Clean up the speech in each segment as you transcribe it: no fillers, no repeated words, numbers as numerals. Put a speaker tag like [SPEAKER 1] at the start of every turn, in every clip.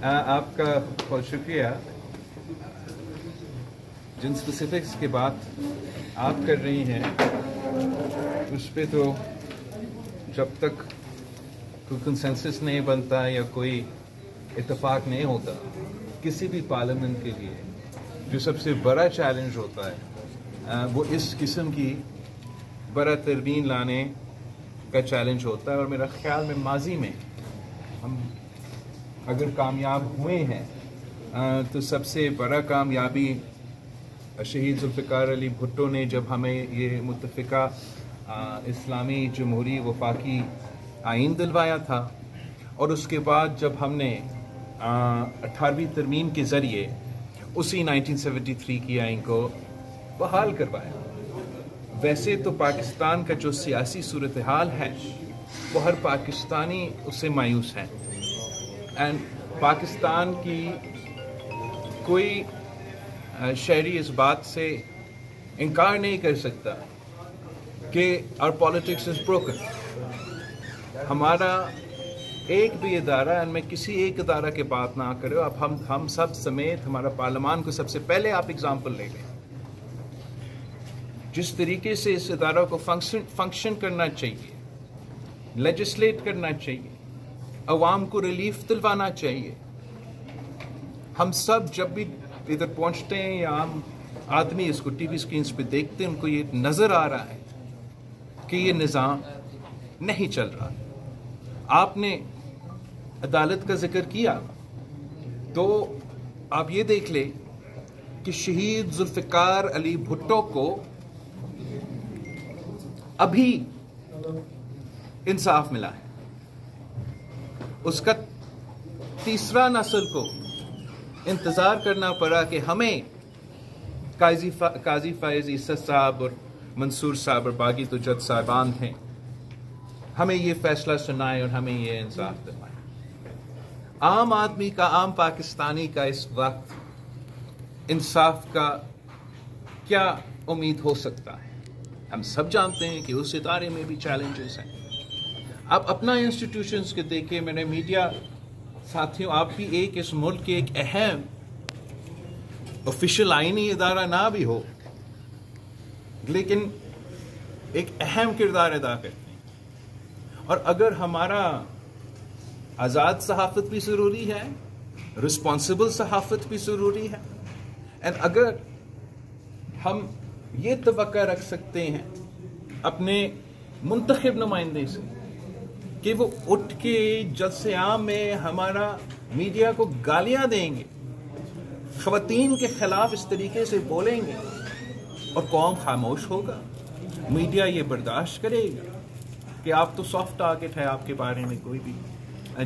[SPEAKER 1] आपका बहुत शुक्रिया। जिन स्पेसिफिक्स की बात आप कर रही हैं उस पे तो जब तक कोई कंसेंसस नहीं बनता या कोई इत्तेफाक नहीं होता, किसी भी पार्लियामेंट के लिए जो सबसे बड़ा चैलेंज होता है वो इस किस्म की बड़ा तरमीम लाने का चैलेंज होता है। और मेरा ख्याल में माजी में हम अगर कामयाब हुए हैं तो सबसे बड़ा कामयाबी शहीद जुल्फ़िकार अली भुट्टो ने जब हमें ये मुत्तफ़िका इस्लामी जमहूरी वफाकी आइन दिलवाया था, और उसके बाद जब हमने 18वीं तरमीम के ज़रिए उसी 1973 की आइन को बहाल करवाया। वैसे तो पाकिस्तान का जो सियासी सूरत हाल है वो हर पाकिस्तानी उससे मायूस है, एंड पाकिस्तान की कोई शहरी इस बात से इनकार नहीं कर सकता कि आवर पॉलिटिक्स इज ब्रोकन। हमारा एक भी इदारा, मैं किसी एक इदारा की बात ना करो, अब हम सब समेत हमारा पार्लियामान को सबसे पहले आप एग्जाम्पल ले लें। जिस तरीके से इस इदारा को फंक्शन करना चाहिए, लेजिस्लेट करना चाहिए, अवाम को रिलीफ दिलवाना चाहिए। हम सब जब भी इधर पहुंचते हैं या आम आदमी इसको टीवी स्क्रीन पे देखते हैं, उनको ये नज़र आ रहा है कि ये निज़ाम नहीं चल रहा। आपने अदालत का जिक्र किया तो आप ये देख ले कि शहीद जुल्फ़िकार अली भुट्टो को अभी इंसाफ मिला है। उसका तीसरा नस्ल को इंतजार करना पड़ा कि हमें काजी फ़ायज़ ईसा साहब और मंसूर साहब और बाकी तो जज साहबान थे, हमें ये फैसला सुनाए और हमें ये इंसाफ दिलवाए। आम आदमी का, आम पाकिस्तानी का इस वक्त इंसाफ का क्या उम्मीद हो सकता है? हम सब जानते हैं कि उस इदारे में भी चैलेंजेस हैं। आप अपना इंस्टीट्यूशंस के देखें, मेरे मीडिया साथियों, आप भी एक इस मुल्क के एक अहम ऑफिशियल आईनी इदारा ना भी हो, लेकिन एक अहम किरदार अदा करते हैं। और अगर हमारा आज़ाद सहाफ़त भी ज़रूरी है, रिस्पॉन्सिबल सहाफ़त भी ज़रूरी है, एंड अगर हम ये तवक्का रख सकते हैं अपने मुंतखब नुमाइंदे से कि वो उठ के जलसे आम में हमारा मीडिया को गालियां देंगे, ख़वातीन के ख़िलाफ़ इस तरीके से बोलेंगे और कौम खामोश होगा, मीडिया ये बर्दाश्त करेगा कि आप तो सॉफ्ट टारगेट है, आपके बारे में कोई भी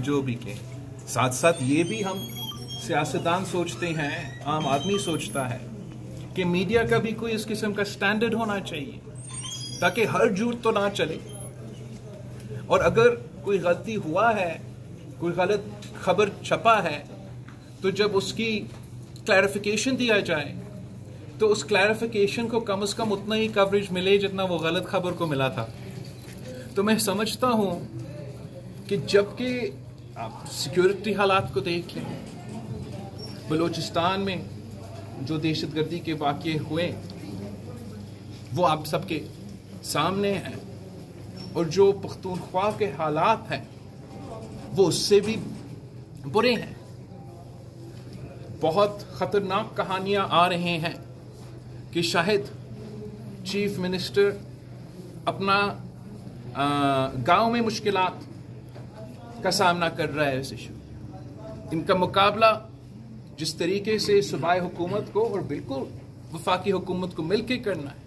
[SPEAKER 1] जो भी कहे। साथ साथ ये भी हम सियासतदान सोचते हैं, आम आदमी सोचता है कि मीडिया का भी कोई इस किस्म का स्टैंडर्ड होना चाहिए ताकि हर झूठ तो ना चले, और अगर कोई गलती हुआ है, कोई गलत खबर छपा है, तो जब उसकी क्लैरिफिकेशन दिया जाए तो उस क्लैरिफिकेशन को कम से कम उतना ही कवरेज मिले जितना वो गलत खबर को मिला था। तो मैं समझता हूँ कि जबकि आप सिक्योरिटी हालात को देख लें, बलूचिस्तान में जो दहशतगर्दी के वाक़े हुए वो आप सबके सामने हैं, और जो पख्तूनख्वा के हालात हैं वो उससे भी बुरे हैं। बहुत ख़तरनाक कहानियां आ रहे हैं कि शायद चीफ मिनिस्टर अपना गांव में मुश्किलात का सामना कर रहा है। इस इशू इनका मुकाबला जिस तरीके से सूबाई हुकूमत को और बिल्कुल वफाकी हुकूमत को मिलकर करना है,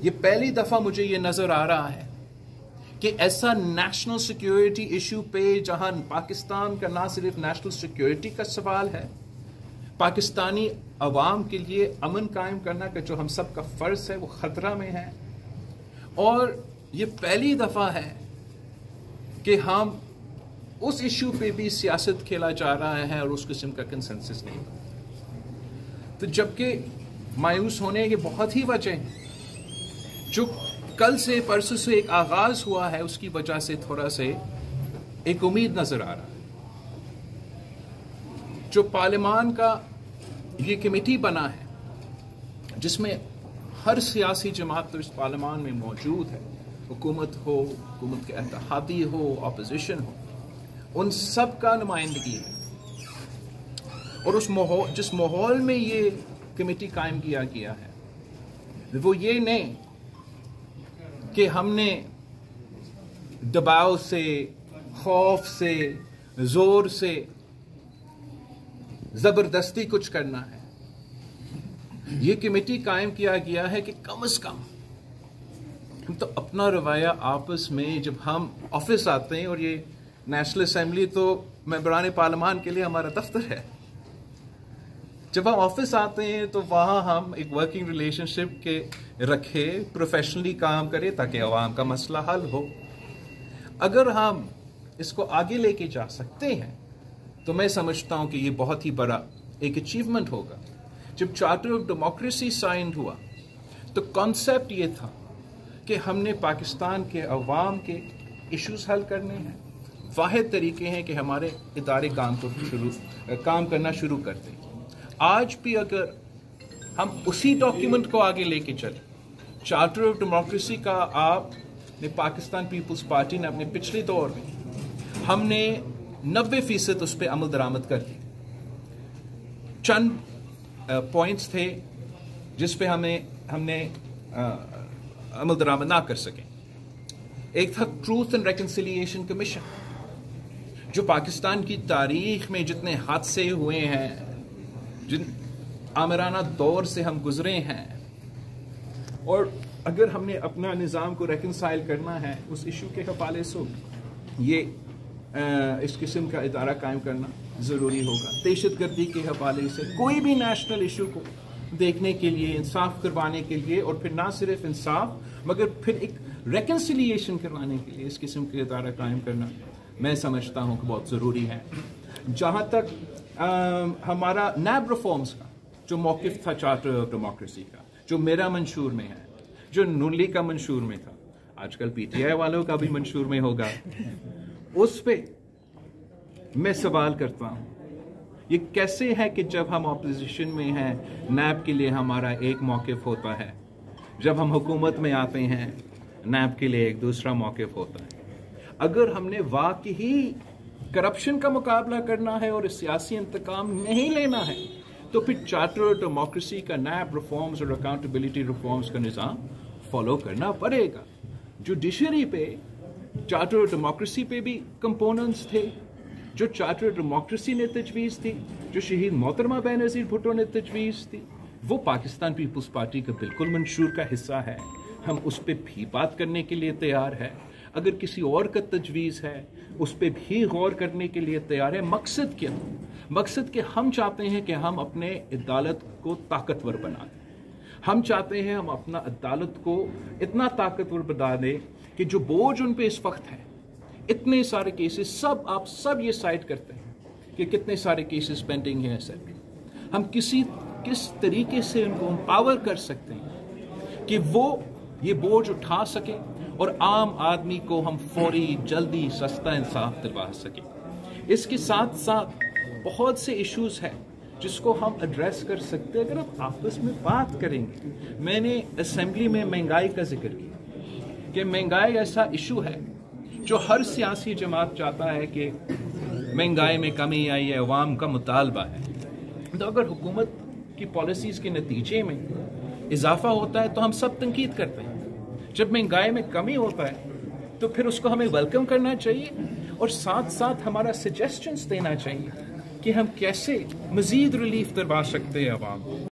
[SPEAKER 1] ये पहली दफ़ा मुझे ये नज़र आ रहा है कि ऐसा नेशनल सिक्योरिटी इशू पे, जहां पाकिस्तान का ना सिर्फ नेशनल सिक्योरिटी का सवाल है, पाकिस्तानी अवाम के लिए अमन कायम करना का जो हम सब का फ़र्ज है वो ख़तरा में है। और ये पहली दफ़ा है कि हम उस इशू पे भी सियासत खेला जा रहा है और उस किस्म का कंसेंसस नहीं बना। तो जबकि मायूस होने की बहुत ही वजह हैं, जो कल से परसों से एक आगाज हुआ है उसकी वजह से थोड़ा से एक उम्मीद नजर आ रहा है।
[SPEAKER 2] جو پارلیمان کا یہ کمیٹی بنا ہے جس میں ہر سیاسی جماعت تو اس پارلیمان میں موجود ہے، حکومت ہو، حکومت کے اتحادی ہو، اپوزیشن ہو، ان سب کا نمائندگی ہے. اور جس ماحول میں یہ کمیٹی قائم کیا گیا ہے وہ یہ نہیں کہ ہم نے دباؤ سے، خوف سے، زور سے، زبردستی کچھ کرنا ہے. یہ کمیٹی قائم کیا گیا ہے کہ کم از کم ہم تو اپنا رویہ آپس میں، جب ہم آفس آتے ہیں، اور یہ نیشنل اسمبلی تو ممبران پارلیمان کے لیے ہمارا دفتر ہے، جب ہم آفس آتے ہیں تو وہاں ہم ایک ورکنگ ریلیشن شپ کے رکھے، پروفیشنلی کام کرے تاکہ عوام کا مسئلہ حل ہو. اگر ہم اس کو آگے لے کے جا سکتے ہیں تو میں سمجھتا ہوں کہ یہ بہت ہی بڑا ایک اچیومنٹ ہوگا. جب چارٹر آف ڈیموکریسی سائن ہوا تو کانسیپٹ یہ تھا کہ ہم نے پاکستان کے عوام کے ایشوز حل کرنے ہیں. واحد طریقے ہیں کہ ہمارے ادارے کام کرنا شروع کر دیں. آج بھی اگر ہم اسی ڈاکیومنٹ کو آگے لے کے چلیں، چارٹر آف ڈیموکریسی کا، آپ نے پاکستان پیپلز پارٹی نے اپنے پچھلے دور میں ہم نے 90% اس پہ عمل درآمد کر دی. چند پوائنٹس تھے جس پہ ہم نے عمل درآمد نہ کر سکیں. ایک تھا ٹروتھ اینڈ ریکنسیلیشن کمیشن، جو پاکستان کی تاریخ میں جتنے حادثے ہوئے ہیں، جن آمرانہ دور سے ہم گزرے ہیں، اور اگر ہم نے اپنا نظام کو ریکنسائل کرنا ہے اس ایشو کے حوالے سے، یہ اس قسم کا ادارہ قائم کرنا ضروری ہوگا. دہشت گردی کے حوالے سے کوئی بھی نیشنل ایشو کو دیکھنے کے لیے، انصاف کروانے کے لیے، اور پھر نہ صرف انصاف مگر پھر ایک ریکنسیلیشن کروانے کے لیے اس قسم کے ادارہ قائم کرنا میں سمجھتا ہوں کہ بہت ضروری ہے. جہاں تک ہمارا نیب ریفارمز کا جو موقف تھا چارٹر آف ڈیموکریسی کا، جو میرا منشور میں ہے، جو نون لیگ کا منشور میں تھا، آج کل پی ٹی آئی والوں کا بھی منشور میں ہوگا، اس پہ میں سوال کرتا ہوں یہ کیسے ہے کہ جب ہم اپوزیشن میں ہیں نیب کے لیے ہمارا ایک موقف ہوتا ہے، جب ہم حکومت میں آتے ہیں نیب کے لیے ایک دوسرا موقف ہوتا ہے. اگر ہم نے واقعی کرپشن کا مقابلہ کرنا ہے اور سیاسی انتقام نہیں لینا ہے تو پھر چارٹر آف ڈیموکریسی کا، نیب ریفارمز اور اکاؤنٹیبلٹی ریفارمز کا نظام فالو کرنا پڑے گا. جوڈیشری پہ، چارٹر آف ڈیموکریسی پہ بھی کمپوننٹس تھے جو چارٹر آف ڈیموکریسی نے تجویز تھی، جو شہید محترمہ بینظیر بھٹو نے تجویز تھی، وہ پاکستان پیپلز پارٹی کا بالکل منشور کا حصہ ہے. ہم اس پہ بھی بات کرنے کے لیے تیار ہے. اگر کسی اور کا تجویز ہے اس پہ بھی غور کرنے کے لیے تیار ہے. مقصد کیا؟ مقصد کہ ہم چاہتے ہیں کہ ہم اپنے عدالت کو طاقتور بنا دیں. ہم چاہتے ہیں ہم اپنا عدالت کو اتنا طاقتور بنا دیں کہ جو بوجھ ان پہ اس وقت ہے، اتنے سارے کیسز، آپ سب یہ سائٹ کرتے ہیں کہ کتنے سارے کیسز پینڈنگ ہیں سر، ہم کس طریقے سے ان کو امپاور کر سکتے ہیں کہ وہ یہ بوجھ اٹھا سکیں اور عام آدمی کو ہم فوری، جلدی، سستا انصاف دلوا سکیں. اس کے ساتھ ساتھ بہت سے ایشوز ہیں جس کو ہم ایڈریس کر سکتے ہیں اگر ہم آپس میں بات کریں گے. میں نے اسمبلی میں مہنگائی کا ذکر کیا کہ مہنگائی ایسا ایشو ہے جو ہر سیاسی جماعت چاہتا ہے کہ مہنگائی میں کمی آئی ہے، عوام کا مطالبہ ہے. تو اگر حکومت کی پالیسیز کے نتیجے میں اضافہ ہوتا ہے تو ہم سب تنقید کرتے ہیں. جب مہنگائی میں کمی ہوتا ہے تو پھر اس کو ہمیں ویلکم کرنا چاہیے اور ساتھ ساتھ ہمارا سجیسشنز دینا چاہیے کہ ہم کیسے مزید ریلیف دلوا سکتے ہیں عوام کو.